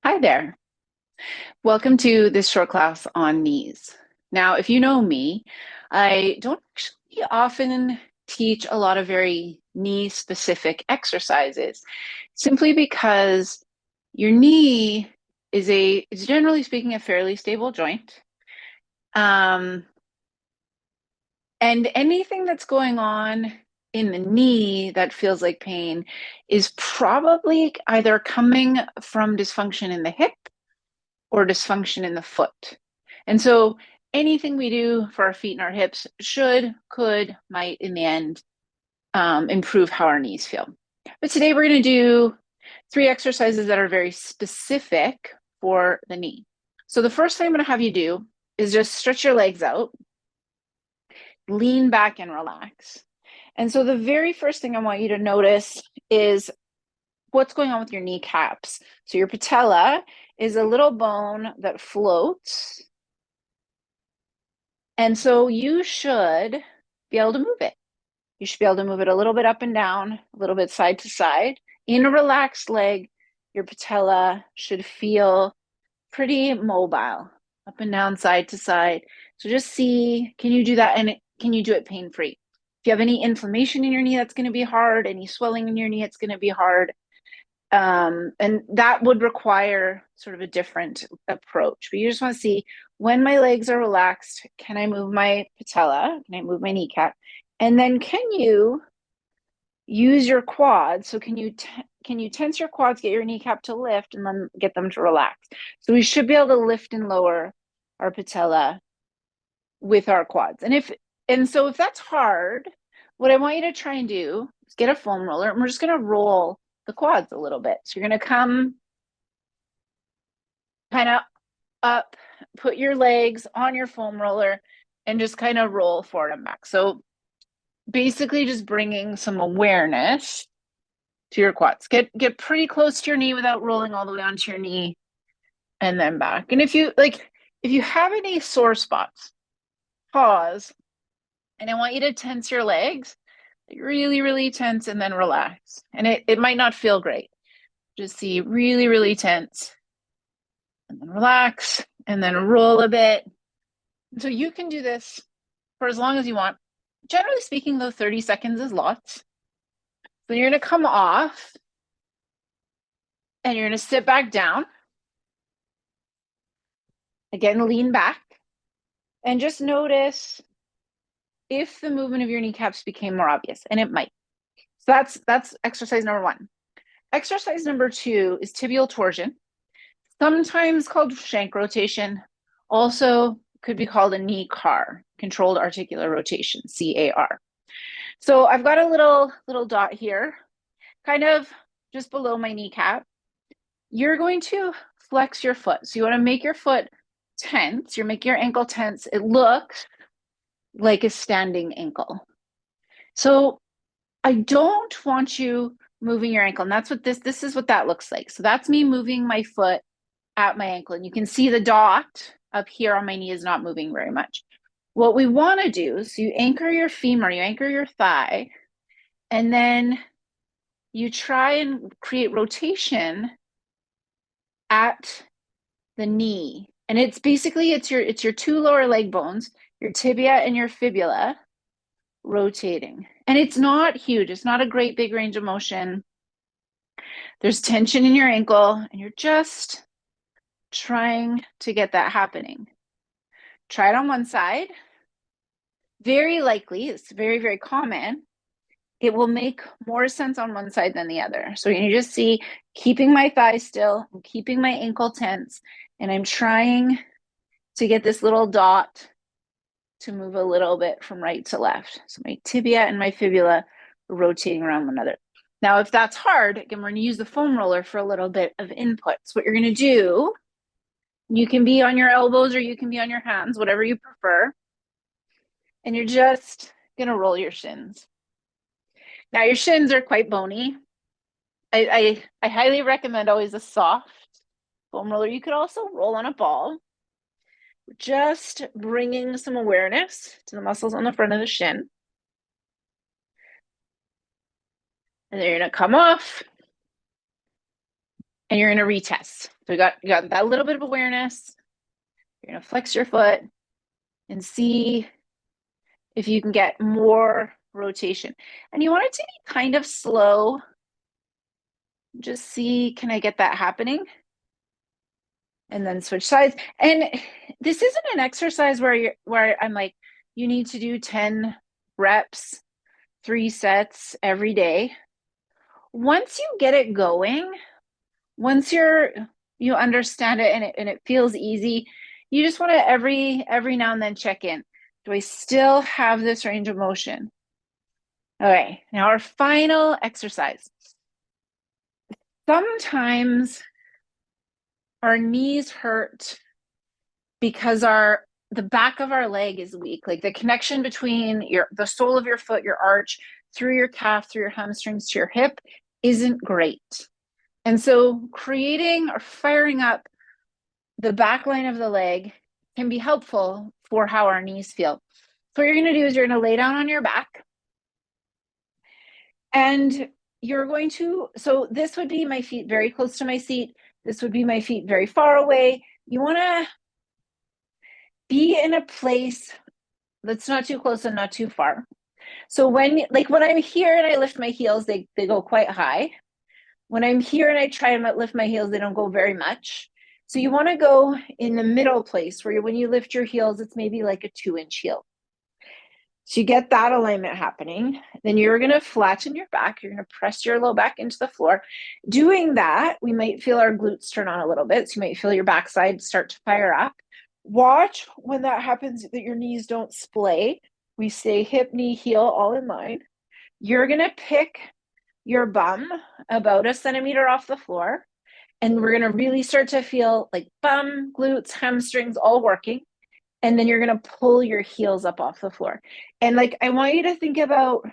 Hi there. Welcome to this short class on knees. Now, if you know me, I don't actually often teach a lot of very knee-specific exercises, simply because your knee is generally speaking a fairly stable joint. Um, and anything that's going on in the knee that feels like pain is probably either coming from dysfunction in the hip or dysfunction in the foot. And so anything we do for our feet and our hips might in the end improve how our knees feel. But today we're going to do 3 exercises that are very specific for the knee. So the first thing I'm going to have you do is just stretch your legs out, lean back and relax. And so the very first thing I want you to notice is what's going on with your kneecaps. So your patella is a little bone that floats. And so you should be able to move it. You should be able to move it a little bit up and down, a little bit side to side. In a relaxed leg, your patella should feel pretty mobile, up and down, side to side. So just see, can you do that? And can you do it pain-free? If you have any inflammation in your knee, that's going to be hard. Any swelling in your knee, it's going to be hard. And that would require sort of a different approach. But you just want to see, when my legs are relaxed, can I move my patella? Can I move my kneecap? And then can you use your quads? So can you tense your quads, get your kneecap to lift, and then get them to relax? So we should be able to lift and lower our patella with our quads. So if that's hard, what I want you to try and do is get a foam roller, and we're just going to roll the quads a little bit. So you're going to come kind of up, put your legs on your foam roller, and just kind of roll forward and back. So basically just bringing some awareness to your quads. Get pretty close to your knee without rolling all the way onto your knee, and then back. And if you have any sore spots, pause, and I want you to tense your legs, really, really tense, and then relax. And it might not feel great. Just see really, really tense, and then relax, and then roll a bit. So you can do this for as long as you want. Generally speaking, though, 30 seconds is lots. So you're going to come off, and you're going to sit back down. Again, lean back, and just notice if the movement of your kneecaps became more obvious, and it might. So that's exercise number 1. Exercise number 2 is tibial torsion, sometimes called shank rotation, also could be called a knee CAR, controlled articular rotation, CAR. So I've got a little dot here, kind of just below my kneecap. You're going to flex your foot. So you want to make your foot tense. You make your ankle tense. It looks like a standing ankle. So I don't want you moving your ankle. And that's what this is what that looks like. So that's me moving my foot at my ankle. And you can see the dot up here on my knee is not moving very much. What we want to do is you anchor your femur, you anchor your thigh, and then you try and create rotation at the knee. And it's basically it's your 2 lower leg bones, your tibia and your fibula, rotating. And it's not huge. It's not a great big range of motion. There's tension in your ankle, and you're just trying to get that happening. Try it on one side. Very likely, it's very, very common, it will make more sense on one side than the other. So you just see, keeping my thigh still, I'm keeping my ankle tense, and I'm trying to get this little dot to move a little bit from right to left. So my tibia and my fibula are rotating around one another. Now, if that's hard, again, we're going to use the foam roller for a little bit of input. So what you're going to do, you can be on your elbows or you can be on your hands, whatever you prefer. And you're just going to roll your shins. Now, your shins are quite bony. I highly recommend always a soft foam roller. You could also roll on a ball. Just bringing some awareness to the muscles on the front of the shin. And then you're going to come off. And you're going to retest. So you got that little bit of awareness. You're going to flex your foot and see if you can get more rotation. And you want it to be kind of slow. Just see, can I get that happening? And then switch sides. And this isn't an exercise where I'm like, you need to do 10 reps, 3 sets every day. Once you get it going, once you understand it and it feels easy, you just want to every now and then check in. Do I still have this range of motion? Okay, now our final exercise. Sometimes our knees hurt because the back of our leg is weak. Like the connection between the sole of your foot, your arch, through your calf, through your hamstrings to your hip isn't great. And so creating or firing up the back line of the leg can be helpful for how our knees feel. So what you're going to do is you're going to lay down on your back. And you're going to, so this would be my feet very close to my seat. This would be my feet very far away. You want to be in a place that's not too close and not too far. So when I'm here and I lift my heels, they go quite high. When I'm here and I try and lift my heels, they don't go very much. So you want to go in the middle place where when you lift your heels, it's maybe like a 2-inch heel. So you get that alignment happening. Then you're going to flatten your back. You're going to press your low back into the floor. Doing that, we might feel our glutes turn on a little bit. So you might feel your backside start to fire up. Watch when that happens that your knees don't splay. We stay hip, knee, heel all in line. You're going to pick your bum about 1 centimeter off the floor. And we're going to really start to feel like bum, glutes, hamstrings all working. And then you're going to pull your heels up off the floor. And I want you to think about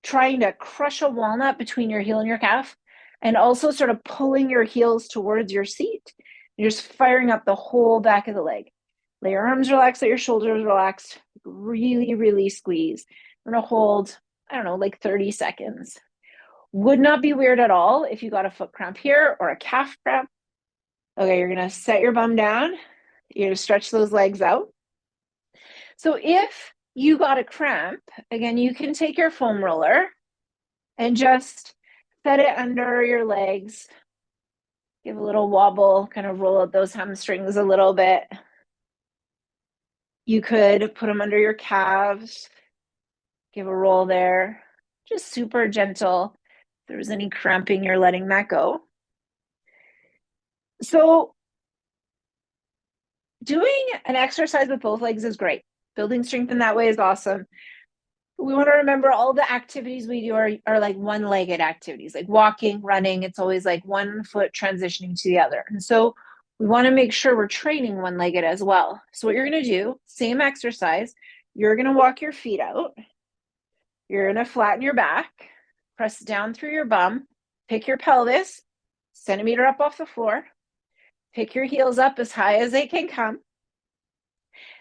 trying to crush a walnut between your heel and your calf, and also sort of pulling your heels towards your seat. You're just firing up the whole back of the leg. Let your arms relax, let your shoulders relax. Really, really squeeze. We're going to hold, 30 seconds. Would not be weird at all if you got a foot cramp here or a calf cramp. Okay, you're going to set your bum down. You're going to stretch those legs out. So if you got a cramp, again, you can take your foam roller and just set it under your legs. Give a little wobble, kind of roll out those hamstrings a little bit. You could put them under your calves. Give a roll there. Just super gentle. If there's any cramping, you're letting that go. So doing an exercise with both legs is great. Building strength in that way is awesome. We want to remember all the activities we do are like one-legged activities, like walking, running. It's always like one foot transitioning to the other. And so we want to make sure we're training one-legged as well. So what you're going to do, same exercise, you're going to walk your feet out. You're going to flatten your back, press down through your bum, pick your pelvis, centimeter up off the floor, pick your heels up as high as they can come.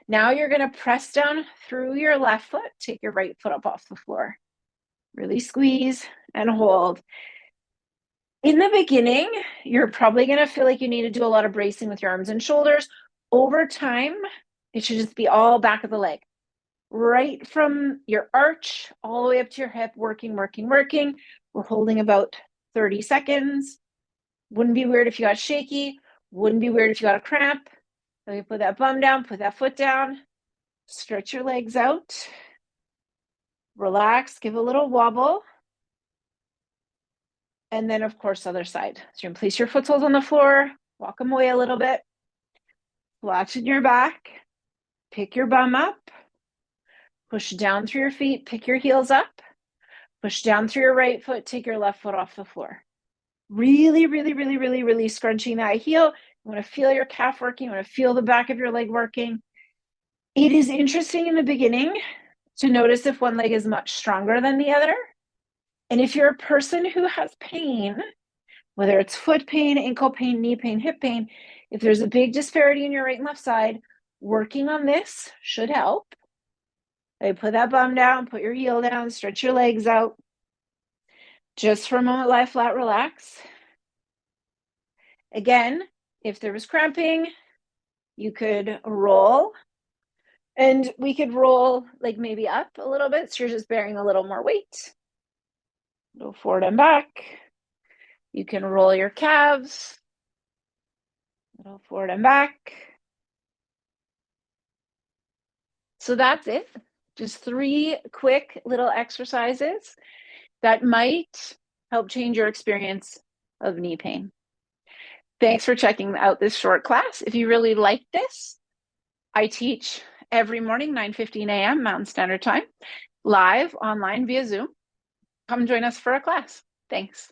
Now you're going to press down through your left foot, take your right foot up off the floor. Really squeeze and hold. In the beginning, you're probably going to feel like you need to do a lot of bracing with your arms and shoulders. Over time, it should just be all back of the leg. Right from your arch all the way up to your hip, working, working, working. We're holding about 30 seconds. Wouldn't be weird if you got shaky. Wouldn't be weird if you got a cramp. So you put that bum down, put that foot down, stretch your legs out, relax, give a little wobble. And then, of course, other side. So you're going to place your foot soles on the floor, walk them away a little bit, flatten your back, pick your bum up, push down through your feet, pick your heels up, push down through your right foot, take your left foot off the floor. Really, really, really, really, really scrunching that heel. You want to feel your calf working. You want to feel the back of your leg working. It is interesting in the beginning to notice if one leg is much stronger than the other. And if you're a person who has pain, whether it's foot pain, ankle pain, knee pain, hip pain, if there's a big disparity in your right and left side, working on this should help. Okay, put that bum down, put your heel down, stretch your legs out. Just for a moment, lie flat, relax. Again, if there was cramping, you could roll, and we could roll like maybe up a little bit. So you're just bearing a little more weight. Go forward and back. You can roll your calves. Go forward and back. So that's it. Just 3 quick little exercises that might help change your experience of knee pain. Thanks for checking out this short class. If you really like this, I teach every morning, 9:15 a.m. Mountain Standard Time, live online via Zoom. Come join us for a class. Thanks.